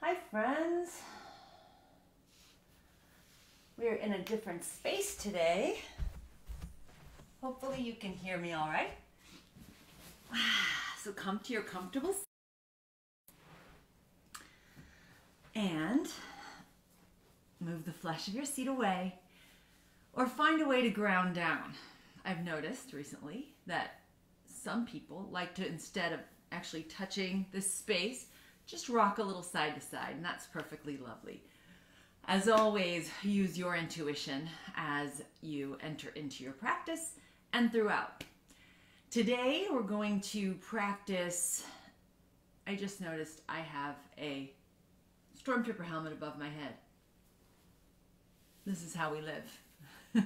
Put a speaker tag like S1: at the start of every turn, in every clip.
S1: Hi friends, we're in a different space today. Hopefully you can hear me all right. So come to your comfortable seat and move the flesh of your seat away or find a way to ground down. I've noticed recently that some people like to, instead of actually touching this space, just rock a little side to side, and that's perfectly lovely. As always, use your intuition as you enter into your practice and throughout. Today we're going to practice, I just noticed I have a stormtrooper helmet above my head. This is how we live.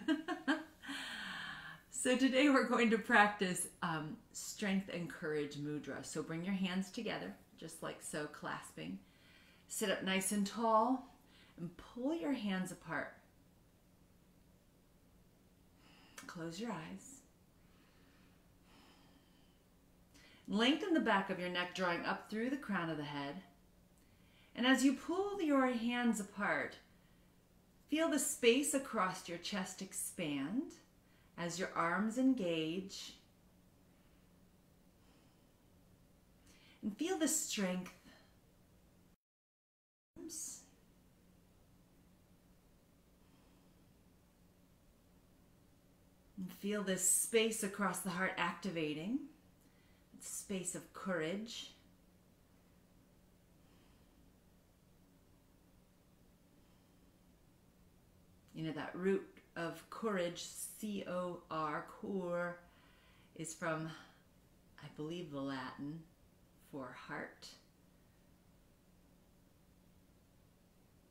S1: So today we're going to practice strength and courage mudra. So bring your hands together, just like so, clasping. Sit up nice and tall and pull your hands apart. Close your eyes. Lengthen the back of your neck, drawing up through the crown of the head. And as you pull your hands apart, feel the space across your chest expand as your arms engage. And feel the strength. And feel this space across the heart activating. Space of courage. You know, that root of courage, C-O-R, core, is from, I believe, the Latin for heart.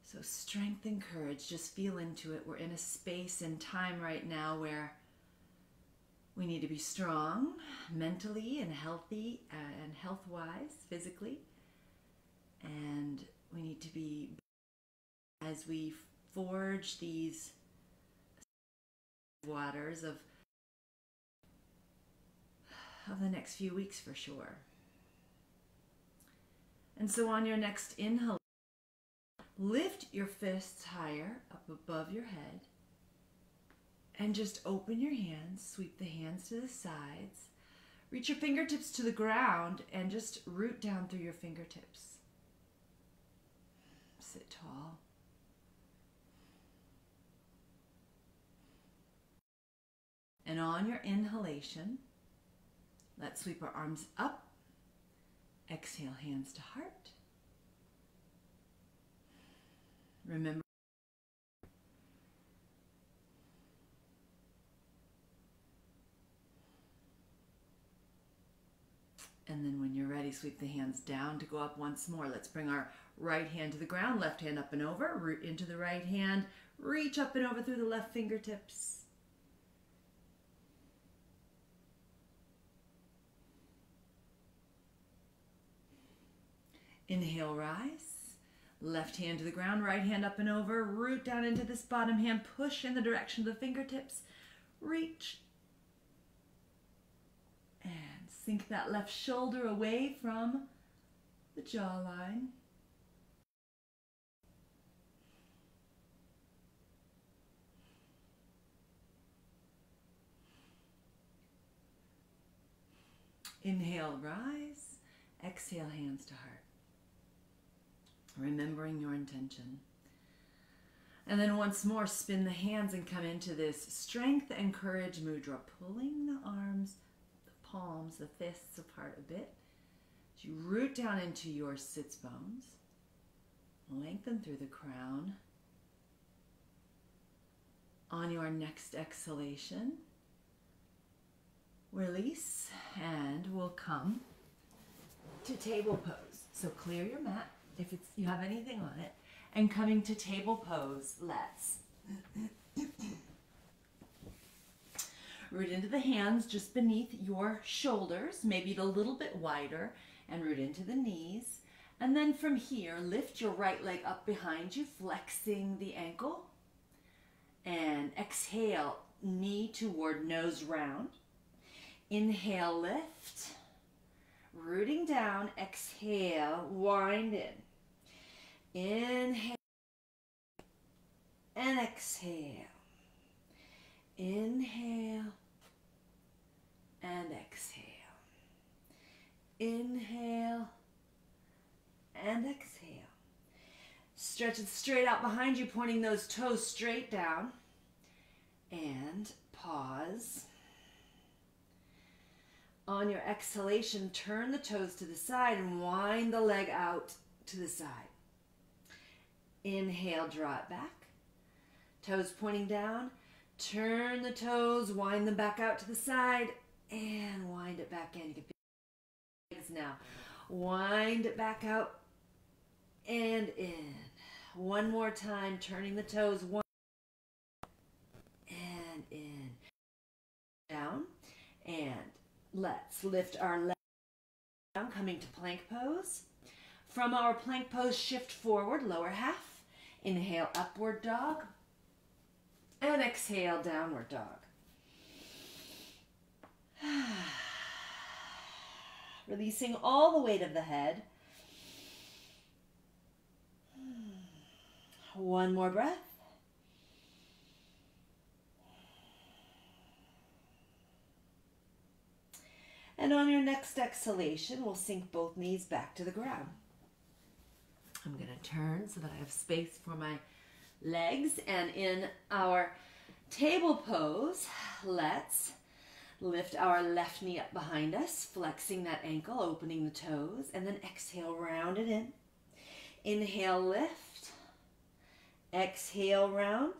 S1: So strength and courage, just feel into it. We're in a space and time right now where we need to be strong mentally and healthy and health-wise, physically. And we need to be, as we forge these waters of the next few weeks for sure. And so on your next inhale, lift your fists higher up above your head. And just open your hands, sweep the hands to the sides, reach your fingertips to the ground, and just root down through your fingertips. Sit tall. And on your inhalation, let's sweep our arms up. Exhale, hands to heart. Remember, and then when you're ready, sweep the hands down to go up once more. Let's bring our right hand to the ground, left hand up and over, root into the right hand, reach up and over through the left fingertips. Inhale, rise. Left hand to the ground, right hand up and over, root down into this bottom hand, push in the direction of the fingertips, reach. And sink that left shoulder away from the jawline. Inhale, rise. Exhale, hands to heart. Remembering your intention. And then once more, spin the hands and come into this strength and courage mudra, pulling the arms, palms, the fists apart a bit. As you root down into your sits bones, lengthen through the crown. On your next exhalation, release, and we'll come to table pose. So clear your mat if you have anything on it, and coming to table pose, let's root into the hands just beneath your shoulders, maybe a little bit wider, and root into the knees. And then from here, lift your right leg up behind you, flexing the ankle. And exhale, knee toward nose round. Inhale, lift. Rooting down, exhale, wind in. Inhale and exhale. Inhale and exhale. Inhale and exhale. Stretch it straight out behind you, pointing those toes straight down. And pause. On your exhalation, turn the toes to the side and wind the leg out to the side. Inhale, draw it back. Toes pointing down. Turn the toes, wind them back out to the side, and wind it back in. You can feel it now. Wind it back out and in. One more time, turning the toes, one and in. Down, and let's lift our leg down, coming to plank pose. From our plank pose, shift forward, lower half. Inhale, upward dog. And exhale, downward dog. Releasing all the weight of the head. One more breath. And on your next exhalation, we'll sink both knees back to the ground. I'm going to turn so that I have space for my legs, and in our table pose, let's lift our left knee up behind us, flexing that ankle, opening the toes, and then exhale, round it in. Inhale, lift. Exhale, round.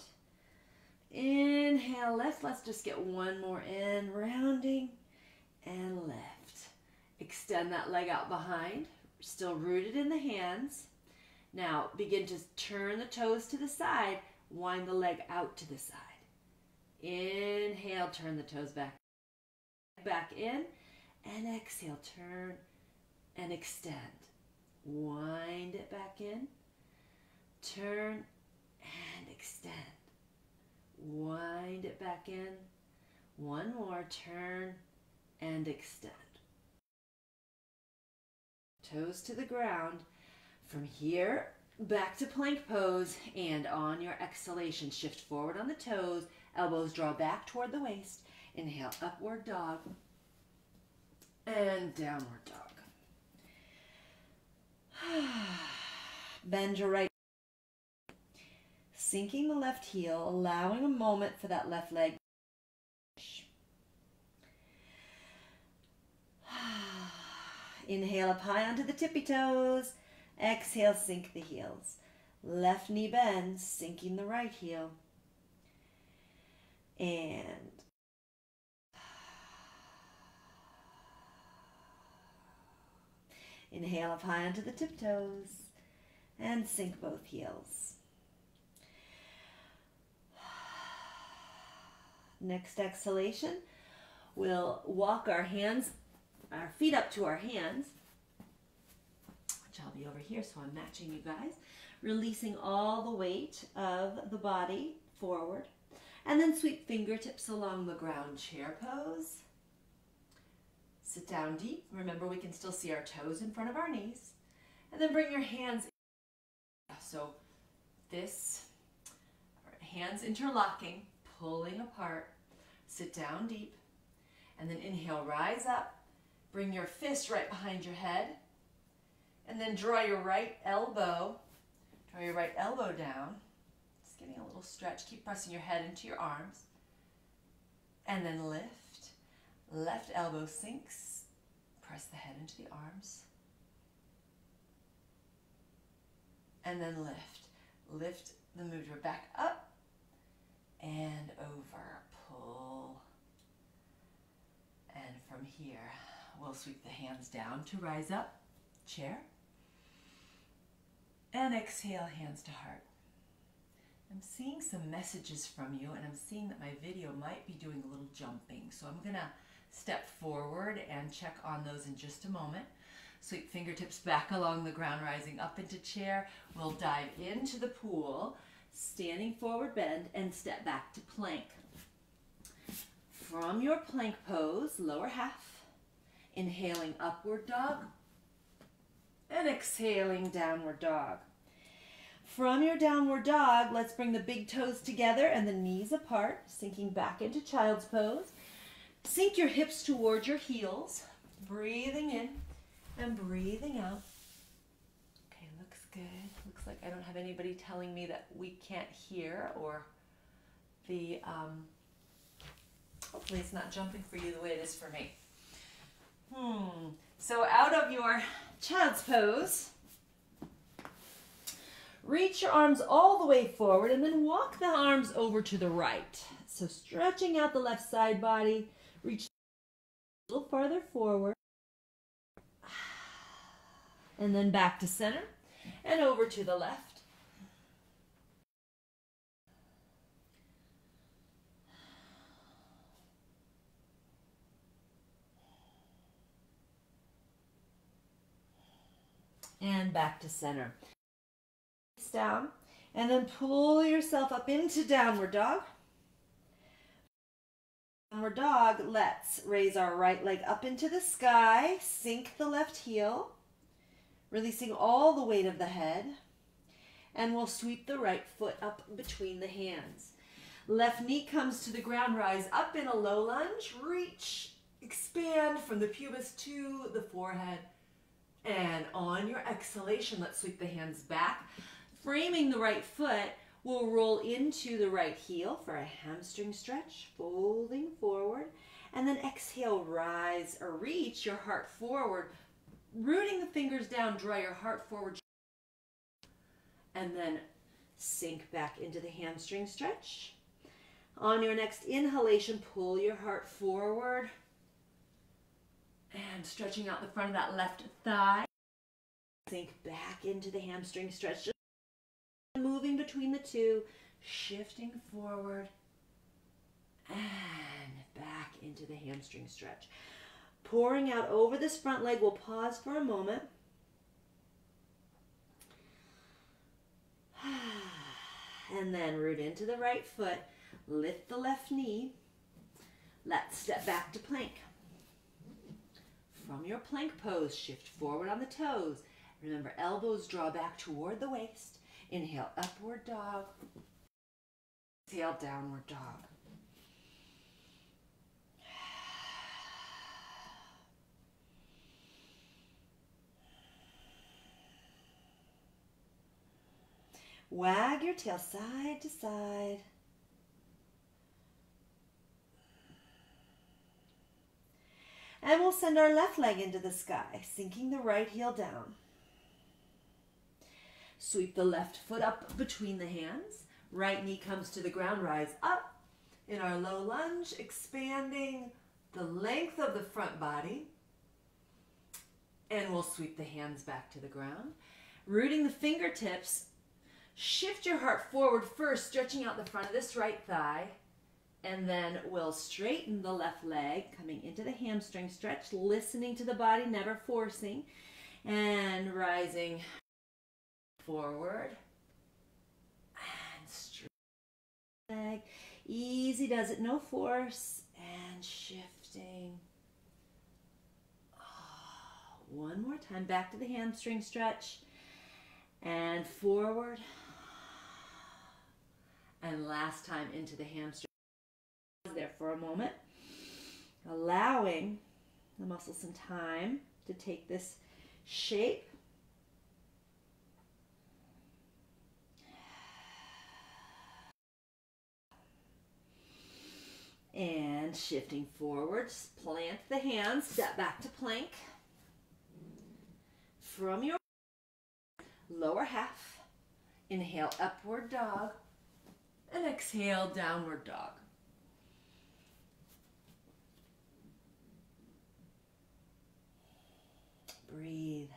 S1: Inhale, lift. Let's just get one more in, rounding and lift. Extend that leg out behind, still rooted in the hands. Now, begin to turn the toes to the side, wind the leg out to the side. Inhale, turn the toes back in, and exhale, turn and extend. Wind it back in, turn and extend. Wind it back in. One more, turn and extend. Toes to the ground. From here, back to plank pose, and on your exhalation, shift forward on the toes, elbows draw back toward the waist. Inhale, upward dog, and downward dog. Bend your right, sinking the left heel, allowing a moment for that left leg. Inhale up high onto the tippy toes. Exhale, sink the heels. Left knee bends, sinking the right heel. And inhale up high onto the tiptoes and sink both heels. Next exhalation, we'll walk our feet up to our hands, which I'll be over here, so I'm matching you guys. Releasing all the weight of the body forward. And then sweep fingertips along the ground, chair pose. Sit down deep. Remember, we can still see our toes in front of our knees. And then bring your hands in. So this, hands interlocking, pulling apart. Sit down deep. And then inhale, rise up. Bring your fist right behind your head. And then draw your right elbow down. Just getting a little stretch. Keep pressing your head into your arms. And then lift. Left elbow sinks. Press the head into the arms. And then lift. Lift the mudra back up and over. Pull. And from here, we'll sweep the hands down to rise up. Chair. And exhale, hands to heart. I'm seeing some messages from you, and I'm seeing that my video might be doing a little jumping. So I'm going to step forward and check on those in just a moment. Sweep fingertips back along the ground, rising up into chair. We'll dive into the pool, standing forward bend, and step back to plank. From your plank pose, lower half, inhaling upward dog, and exhaling downward dog. from your downward dog, let's bring the big toes together and the knees apart, sinking back into child's pose. Sink your hips towards your heels, breathing in and breathing out. Okay, looks good. Looks like I don't have anybody telling me that we can't hear, or the, hopefully it's not jumping for you the way it is for me. So out of your child's pose, reach your arms all the way forward and then walk the arms over to the right. So stretching out the left side body, reach a little farther forward, and then back to center and over to the left. And back to center. Down, and then pull yourself up into downward dog. Downward dog, let's raise our right leg up into the sky, sink the left heel, releasing all the weight of the head, and we'll sweep the right foot up between the hands. Left knee comes to the ground, rise up in a low lunge, reach, expand from the pubis to the forehead, and on your exhalation, let's sweep the hands back. Framing the right foot, we'll roll into the right heel for a hamstring stretch, folding forward, and then exhale, rise or reach your heart forward, rooting the fingers down, draw your heart forward, and then sink back into the hamstring stretch. On your next inhalation, pull your heart forward, and stretching out the front of that left thigh, sink back into the hamstring stretch, just moving between the two, shifting forward and back into the hamstring stretch. Pouring out over this front leg, we'll pause for a moment. And then root into the right foot, lift the left knee. Let's step back to plank. From your plank pose, shift forward on the toes. Remember, elbows draw back toward the waist. Inhale, upward dog. Exhale, downward dog. Wag your tail side to side. And we'll send our left leg into the sky, sinking the right heel down. Sweep the left foot up between the hands. Right knee comes to the ground, rise up in our low lunge, expanding the length of the front body. And we'll sweep the hands back to the ground. Rooting the fingertips, shift your heart forward first, stretching out the front of this right thigh. And then we'll straighten the left leg, coming into the hamstring stretch, listening to the body, never forcing. And rising forward and straight leg. Easy does it, no force. And shifting. One more time, back to the hamstring stretch. And forward. And last time into the hamstring. There for a moment. Allowing the muscle some time to take this shape. And shifting forward, plant the hands, step back to plank. From your lower half, inhale, upward dog, and exhale, downward dog. Breathe.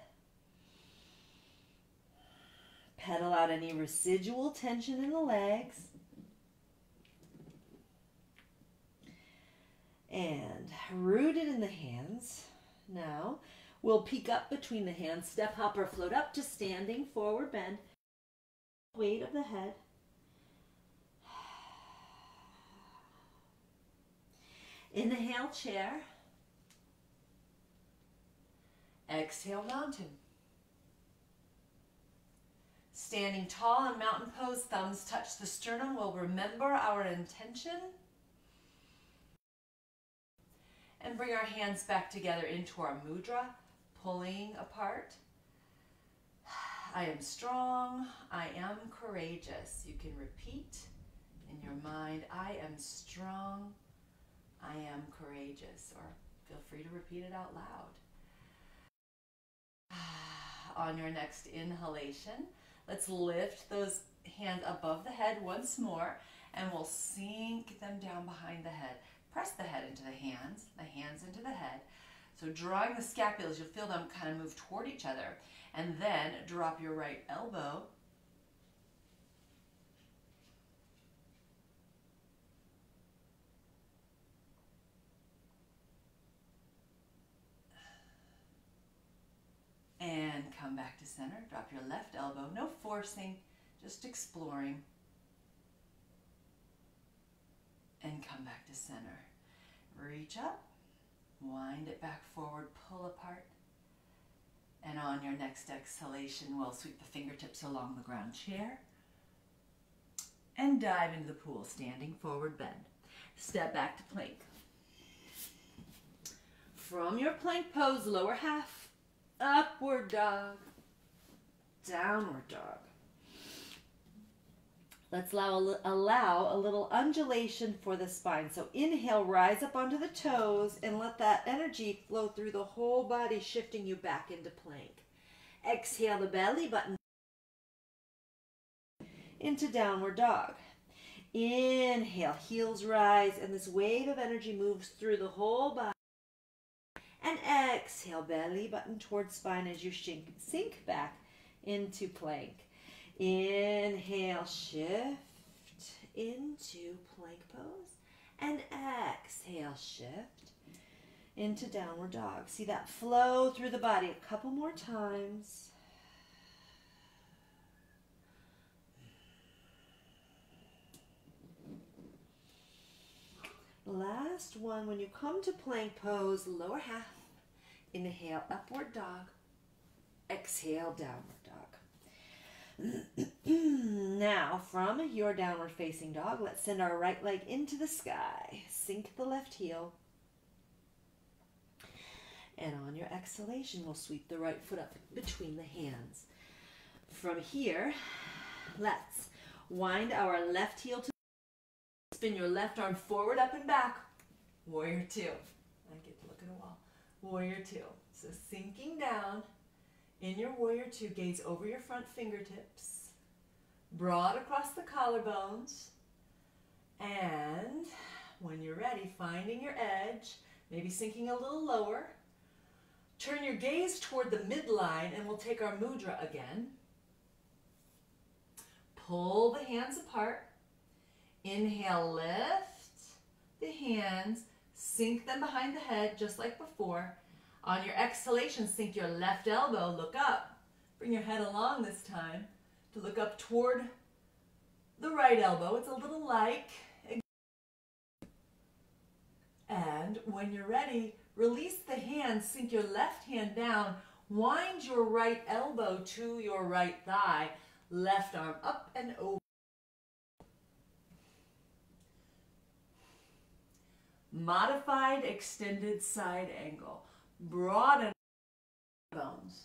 S1: Pedal out any residual tension in the legs. And rooted in the hands. Now we'll peek up between the hands, step, hop, or float up to standing, forward bend. Weight of the head. Inhale, chair. Exhale, mountain. Standing tall in mountain pose, thumbs touch the sternum. We'll remember our intention. And bring our hands back together into our mudra, pulling apart. I am strong. I am courageous. You can repeat in your mind, I am strong. I am courageous. Or feel free to repeat it out loud. On your next inhalation, let's lift those hands above the head once more, and we'll sink them down behind the head. Press the head into the hands into the head. So drawing the scapulas, you'll feel them kind of move toward each other. And then drop your right elbow. And come back to center. Drop your left elbow. No forcing, just exploring. And come back to center. Reach up, wind it back forward, pull apart. And on your next exhalation, we'll sweep the fingertips along the ground chair and dive into the pool, standing forward bend. Step back to plank. From your plank pose, lower half, upward dog, downward dog. Let's allow a little undulation for the spine. So inhale, rise up onto the toes and let that energy flow through the whole body, shifting you back into plank. Exhale the belly button into downward dog. Inhale, heels rise, and this wave of energy moves through the whole body. And exhale, belly button towards spine as you sink back into plank. Inhale, shift into plank pose, and exhale, shift into downward dog. See that flow through the body a couple more times. Last one, when you come to plank pose, lower half, inhale, upward dog, exhale, downward dog. Now, from your downward facing dog, let's send our right leg into the sky. Sink the left heel. And on your exhalation, we'll sweep the right foot up between the hands. From here, let's wind our left heel to spin your left arm forward, up and back. Warrior two. I get to look at a wall. Warrior two. So sinking down. In your warrior two, gaze over your front fingertips, broad across the collarbones, and when you're ready, finding your edge, maybe sinking a little lower, turn your gaze toward the midline, and we'll take our mudra again. Pull the hands apart. Inhale, lift the hands, sink them behind the head just like before. On your exhalation, sink your left elbow, look up. Bring your head along this time to look up toward the right elbow. It's a little like. And when you're ready, release the hands, sink your left hand down, wind your right elbow to your right thigh, left arm up and over. Modified extended side angle. Broaden bones.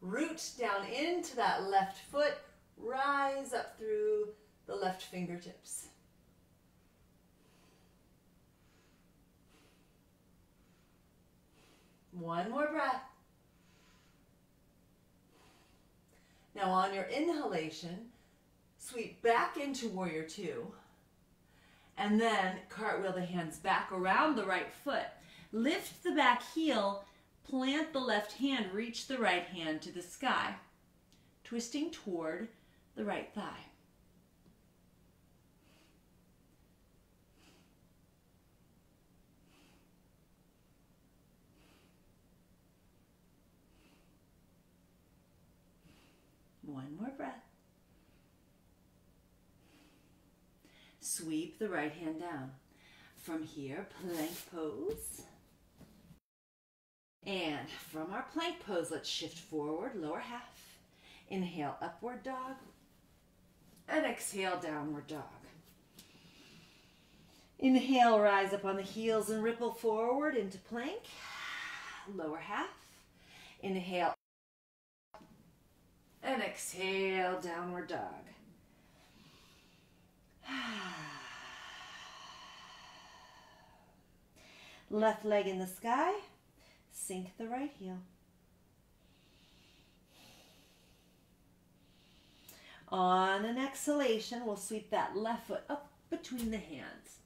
S1: Root down into that left foot. Rise up through the left fingertips. One more breath. Now on your inhalation, sweep back into warrior two. And then cartwheel the hands back around the right foot. Lift the back heel, plant the left hand, reach the right hand to the sky, twisting toward the right thigh. One more breath. Sweep the right hand down. From here, plank pose. And from our plank pose, let's shift forward, lower half. Inhale, upward dog. And exhale, downward dog. Inhale, rise up on the heels and ripple forward into plank. Lower half. Inhale. And exhale, downward dog. Left leg in the sky. Sink the right heel. On an exhalation, we'll sweep that left foot up between the hands.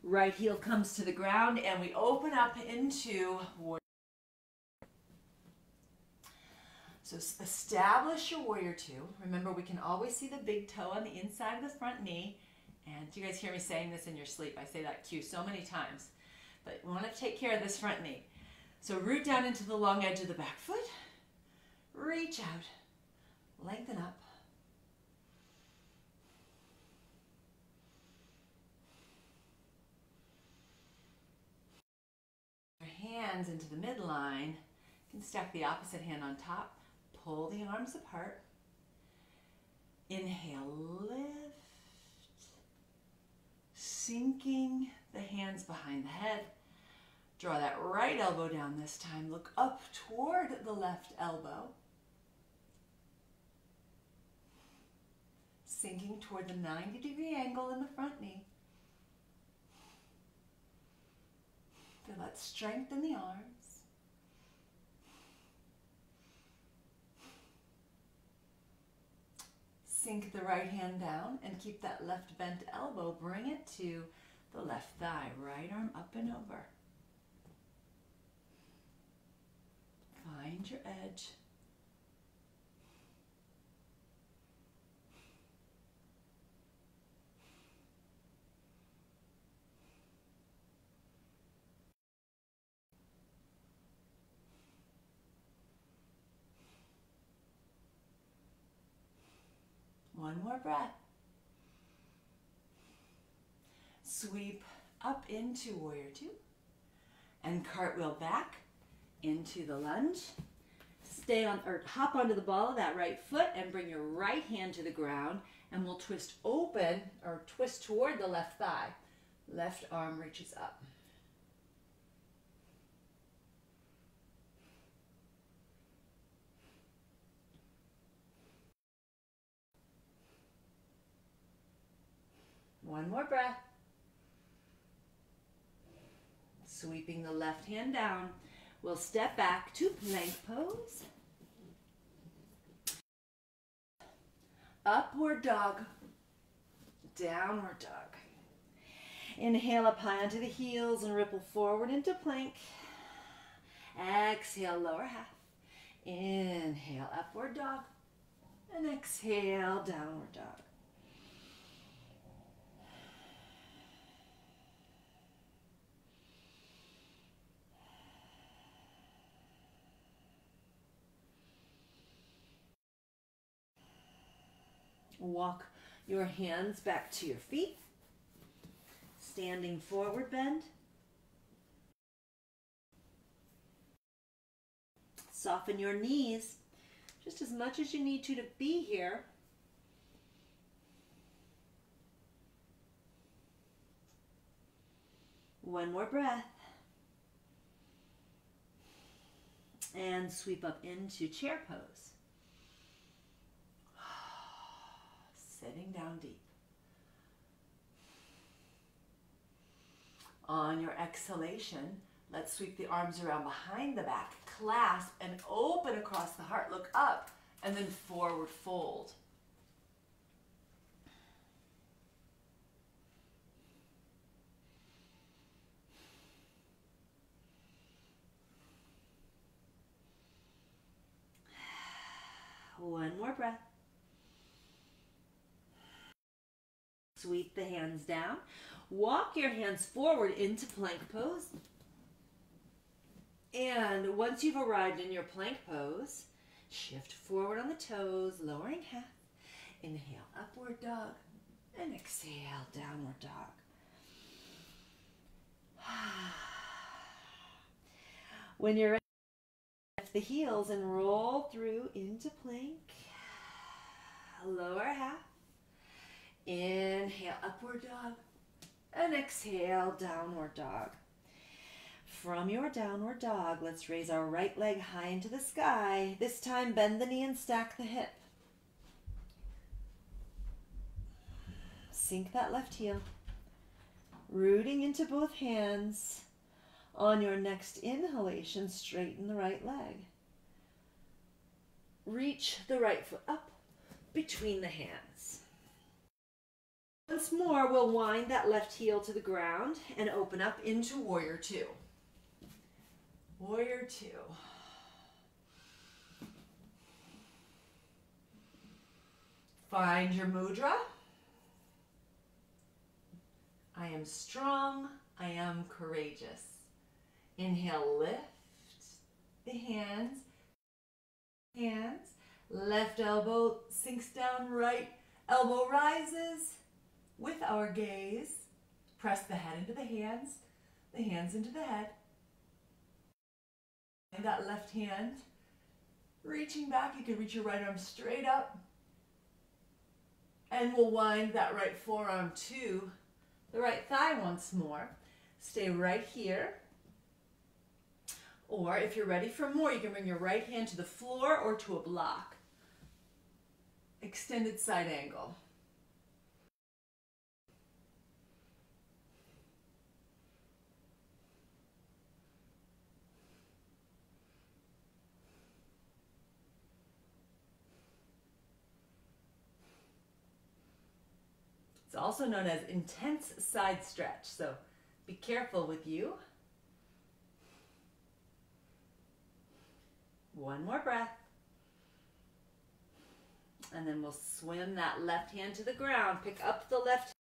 S1: Right heel comes to the ground and we open up into warrior. So establish your warrior two. Remember, we can always see the big toe on the inside of the front knee. And you guys hear me saying this in your sleep. I say that cue so many times. But we want to take care of this front knee. So root down into the long edge of the back foot. Reach out. Lengthen up. Your hands into the midline. You can stack the opposite hand on top. Pull the arms apart. Inhale, lift. Sinking the hands behind the head. Draw that right elbow down this time. Look up toward the left elbow. Sinking toward the 90-degree angle in the front knee. Feel that strength in the arms. Sink the right hand down and keep that left bent elbow. Bring it to the left thigh. Right arm up and over. Find your edge. One more breath. Sweep up into warrior two and cartwheel back into the lunge. Stay on or hop onto the ball of that right foot and bring your right hand to the ground, and we'll twist open or twist toward the left thigh. Left arm reaches up. One more breath. Sweeping the left hand down, we'll step back to plank pose. Upward dog, downward dog. Inhale up high onto the heels and ripple forward into plank. Exhale, lower half. Inhale, upward dog. And exhale, downward dog. Walk your hands back to your feet. Standing forward bend. Soften your knees just as much as you need to be here. One more breath. And sweep up into chair pose. Sitting down deep. On your exhalation, let's sweep the arms around behind the back, clasp and open across the heart. Look up and then forward fold. One more breath. Sweep the hands down. Walk your hands forward into plank pose. And once you've arrived in your plank pose, shift forward on the toes, lowering half. Inhale, upward dog. And exhale, downward dog. When you're ready,
S2: the heels and roll through into plank. Lower half. Inhale, upward dog. And exhale, downward dog. From your downward dog, let's raise our right leg high into the sky. This time, bend the knee and stack the hip. Sink that left heel. Rooting into both hands. On your next inhalation, straighten the right leg. Reach the right foot up between the hands. Once more, we'll wind that left heel to the ground and open up into Warrior Two. Warrior Two. Find your mudra. I am strong. I am courageous. Inhale, lift the hands. Left elbow sinks down, right elbow rises. With our gaze, press the head into the hands into the head. And that left hand, reaching back, you can reach your right arm straight up. And we'll wind that right forearm to the right thigh once more. Stay right here. Or if you're ready for more, you can bring your right hand to the floor or to a block. Extended side angle. It's also known as intense side stretch, so be careful with you. One more breath. And then we'll swim that left hand to the ground. Pick up the left,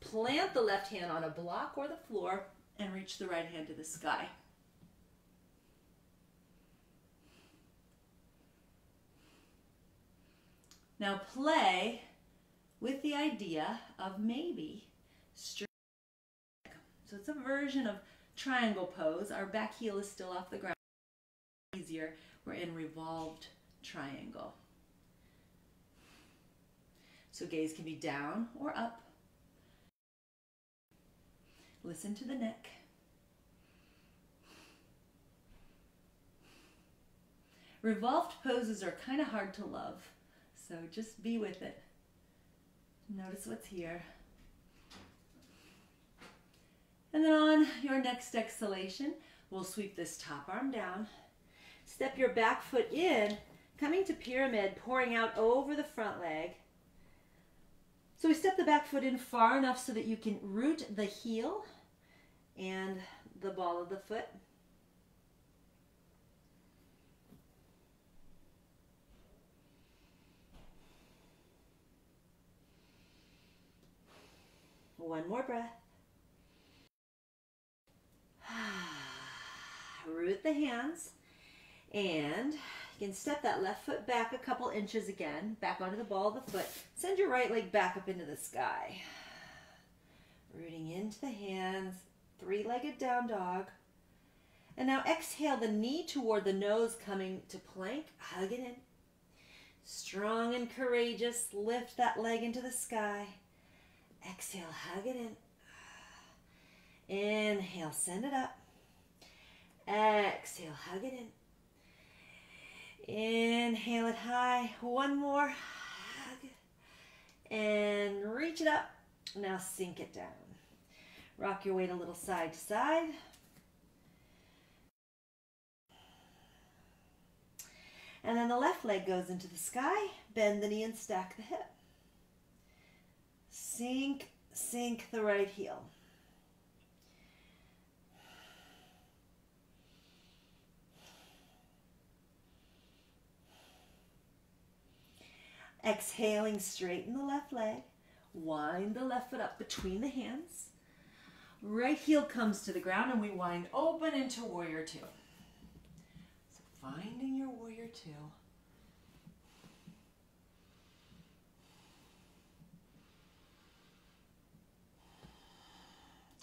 S2: plant the left hand on a block or the floor, and reach the right hand to the sky. Now play with the idea of maybe straight. So it's a version of triangle pose. Our back heel is still off the ground. Easier. We're in revolved triangle. So gaze can be down or up. Listen to the neck. Revolved poses are kind of hard to love, so just be with it. Notice what's here. And then on your next exhalation, we'll sweep this top arm down. Step your back foot in, coming to pyramid, pouring out over the front leg. So we step the back foot in far enough so that you can root the heel and the ball of the foot. One more breath. Root the hands, and you can step that left foot back a couple inches again, back onto the ball of the foot. Send your right leg back up into the sky. Rooting into the hands, three-legged down dog. And now exhale the knee toward the nose, coming to plank. Hug it in. Strong and courageous, lift that leg into the sky. Exhale, hug it in. Inhale, send it up. Exhale, hug it in. Inhale it high. One more. Hug. And reach it up. Now sink it down. Rock your weight a little side to side. And then the left leg goes into the sky. Bend the knee and stack the hip. Sink the right heel. Exhaling, straighten the left leg. Wind the left foot up between the hands. Right heel comes to the ground and we wind open into Warrior Two. So finding your Warrior Two.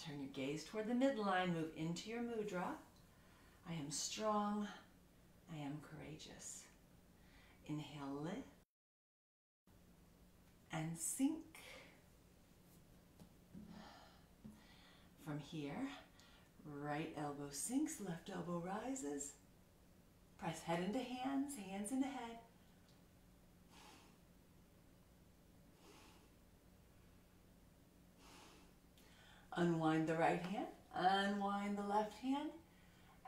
S2: Turn your gaze toward the midline, move into your mudra. I am strong,
S1: I am courageous. Inhale, lift and sink. From here, right elbow sinks, left elbow rises. Press head into hands, hands into head. Unwind the right hand, unwind the left hand,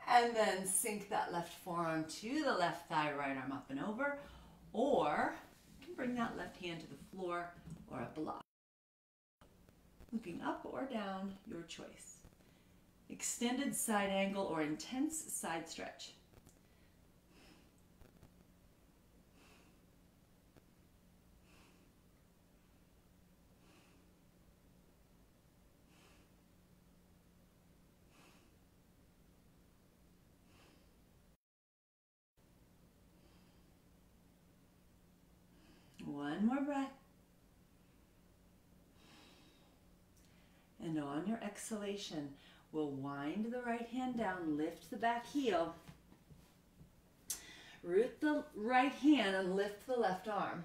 S1: and then sink that left forearm to the left thigh, right arm up and over, or you can bring that left hand to the floor or a block. Looking up or down, your choice. Extended side angle or intense side stretch. One more breath. And on your exhalation, we'll wind the right hand down, lift the back heel, root the right hand and lift the left arm.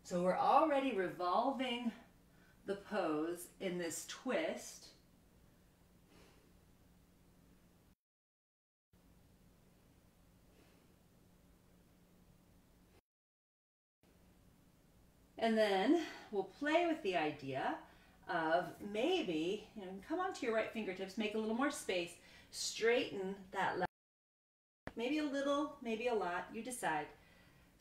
S1: So we're already revolving the pose in this twist. And then we'll play with the idea of maybe, come onto your right fingertips, make a little more space, straighten that left, maybe a little, maybe a lot, you decide.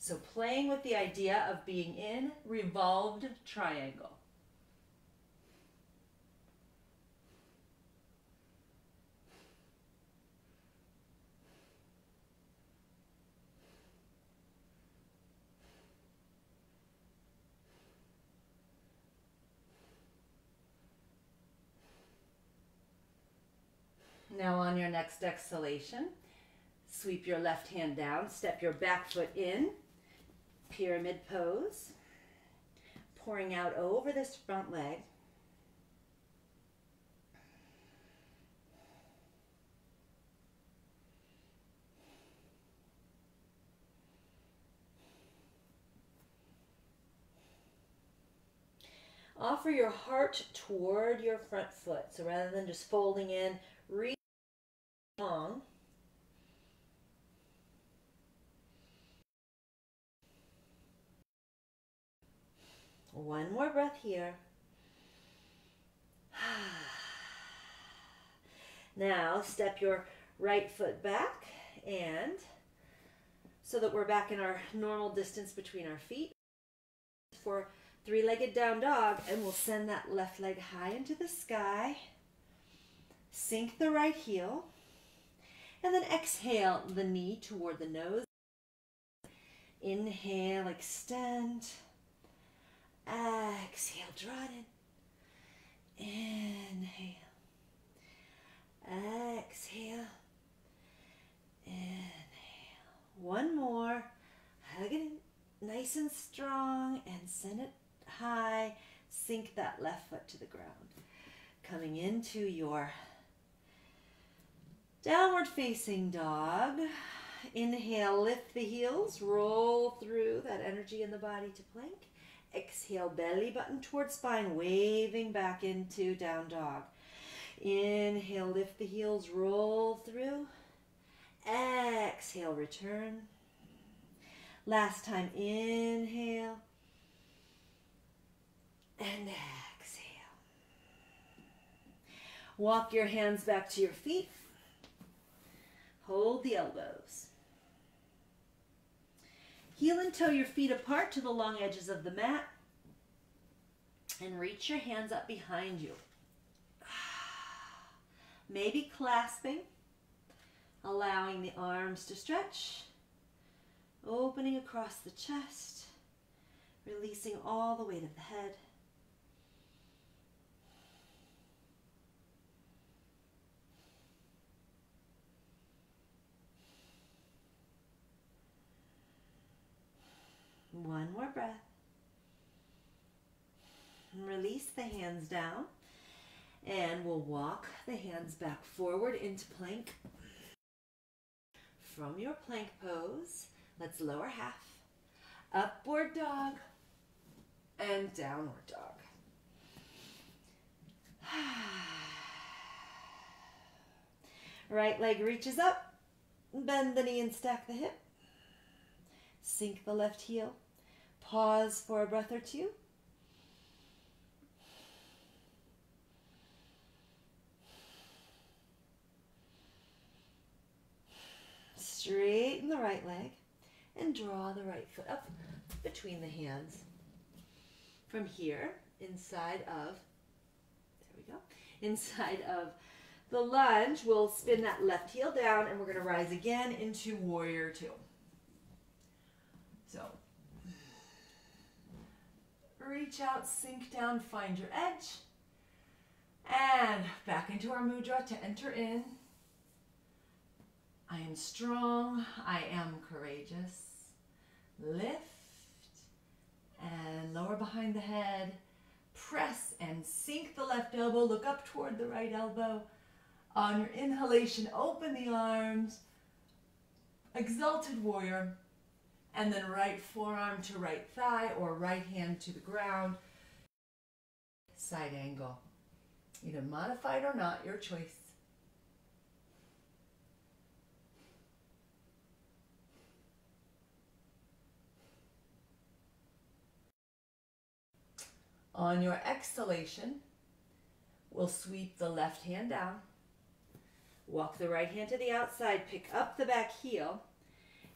S1: So playing with the idea of being in revolved triangle. Now on your next exhalation, sweep your left hand down, step your back foot in, pyramid pose, pouring out over this front leg. Offer your heart toward your front foot. So rather than just folding in, reach long. One more breath here. Now step your right foot back, and so that we're back in our normal distance between our feet for three-legged down dog, and we'll send that left leg high into the sky. Sink the right heel, and then exhale the knee toward the nose. Inhale, extend. Exhale, draw it in. Inhale. Exhale. Inhale. One more. Hug it in nice and strong and send it high. Sink that left foot to the ground. Coming into your downward facing dog. Inhale, lift the heels, roll through that energy in the body to plank. Exhale, belly button towards spine, waving back into down dog. Inhale, lift the heels, roll through. Exhale, return. Last time, inhale. And exhale. Walk your hands back to your feet. Hold the elbows. Heel and toe your feet apart to the long edges of the mat. And reach your hands up behind you. Maybe clasping, allowing the arms to stretch, opening across the chest, releasing all the weight of the head. One more breath. Release the hands down
S2: And we'll walk the hands back forward into plank. From your plank pose, let's lower half. Upward dog and downward dog. Right leg reaches up, bend the knee and stack the hip. Sink the left heel. Pause for a breath or two. Straighten the right leg and draw the right foot up between the hands. From here, inside of the lunge, we'll spin that left heel down and we're going to rise again into warrior two. So, reach out, sink down, find your edge, and back into our mudra to enter in. I am strong, I am courageous. Lift and lower behind the head. Press and sink the left elbow, look up toward the right elbow. On your inhalation, open the arms, exalted warrior, and then right forearm to right thigh or right hand to the ground. Side angle. Either modified or not, your choice. On your exhalation, we'll sweep the left hand down. Walk the right hand to the outside, pick up the back heel,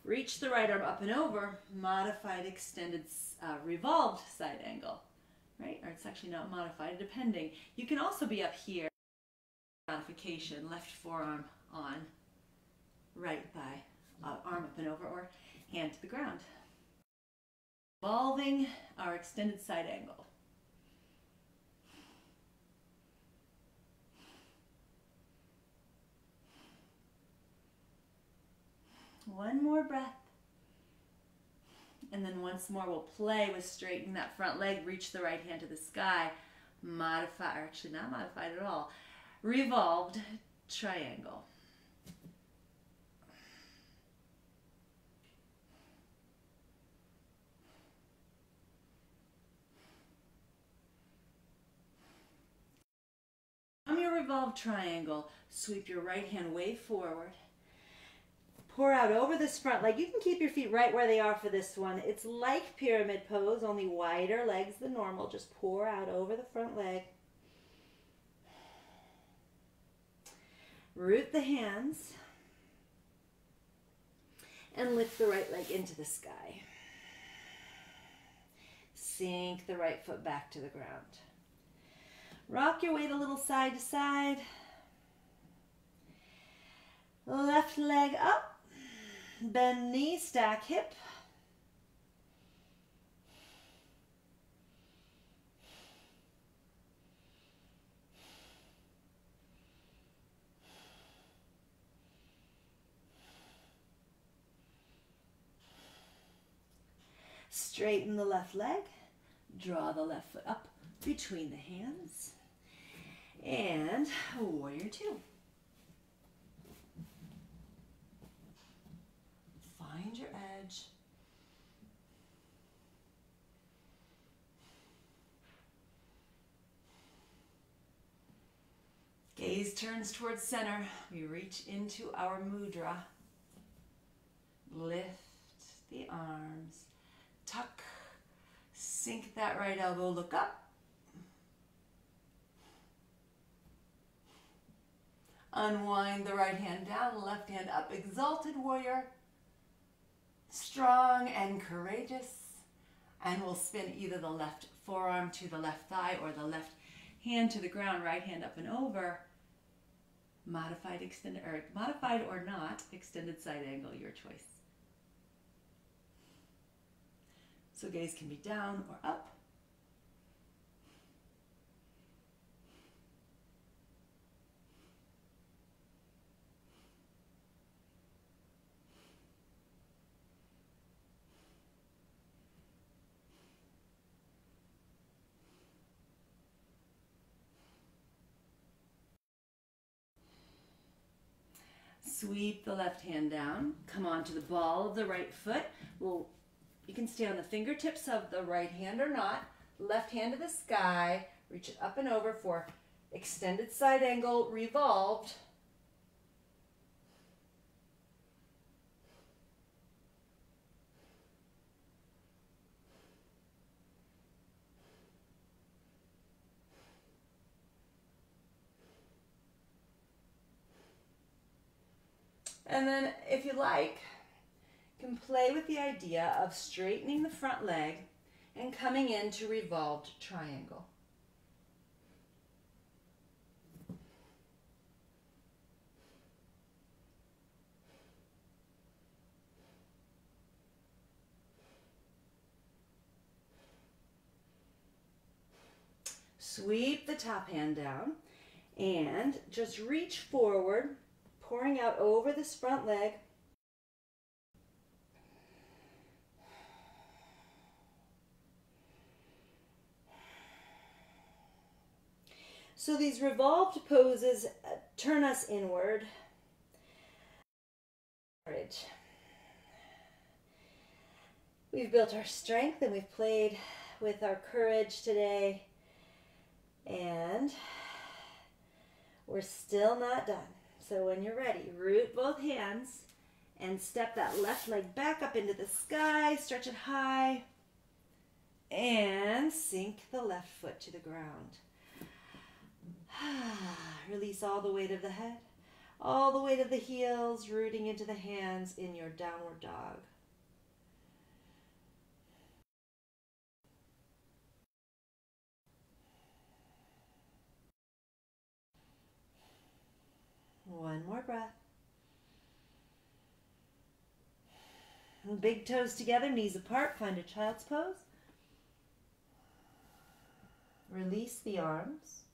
S2: reach the right arm up and over, modified, extended, revolved side angle, right? Or it's actually not modified, depending. You can also be up here, modification, left forearm on, right thigh, arm up and over, or hand to the ground. Revolving our extended side angle. One more breath. And then once more we'll play with straightening that front leg, reach the right hand to the sky, modify, or actually not modified at all, revolved triangle. From your revolved triangle, sweep your right hand way forward. Pour out over this front leg. You can keep your feet right where they are for this one. It's like pyramid pose, only wider legs than normal. Just pour out over the front leg. Root the hands. And lift the right leg into the sky. Sink the right foot back to the ground. Rock your weight a little side to side. Left leg up. Bend knee, stack hip. Straighten the left leg. Draw the left foot up between the hands. And warrior two. Find your edge. Gaze turns towards center. We reach into our mudra. Lift the arms. Tuck. Sink that right elbow. Look up. Unwind the right hand down, left hand up. Exalted warrior. Strong and courageous. And we'll spin either the left forearm to the left thigh or the left hand to the ground, right hand up and over. Modified, extended, or modified or not, extended side angle, your choice. So gaze can be down or up.
S1: Sweep the left hand down. Come onto the ball of the right foot. Well, you can stay on the fingertips of the right hand or not. Left hand to the sky. Reach it up and over for extended side angle, revolved. And then, if you like, you can play with the idea of straightening the front leg and coming into revolved triangle. Sweep the top hand down and just reach forward, pouring out over this front leg. So these revolved poses turn us inward. We've built our strength and we've played with our courage today. And we're still not done. So when you're ready, root both hands and step that left leg back up into the sky, stretch it high, and sink the left foot to the ground. Release all the weight of the head, all the weight of the heels, rooting into the hands in your downward dog. One more breath. Big toes together, knees apart, find a child's pose. Release the arms.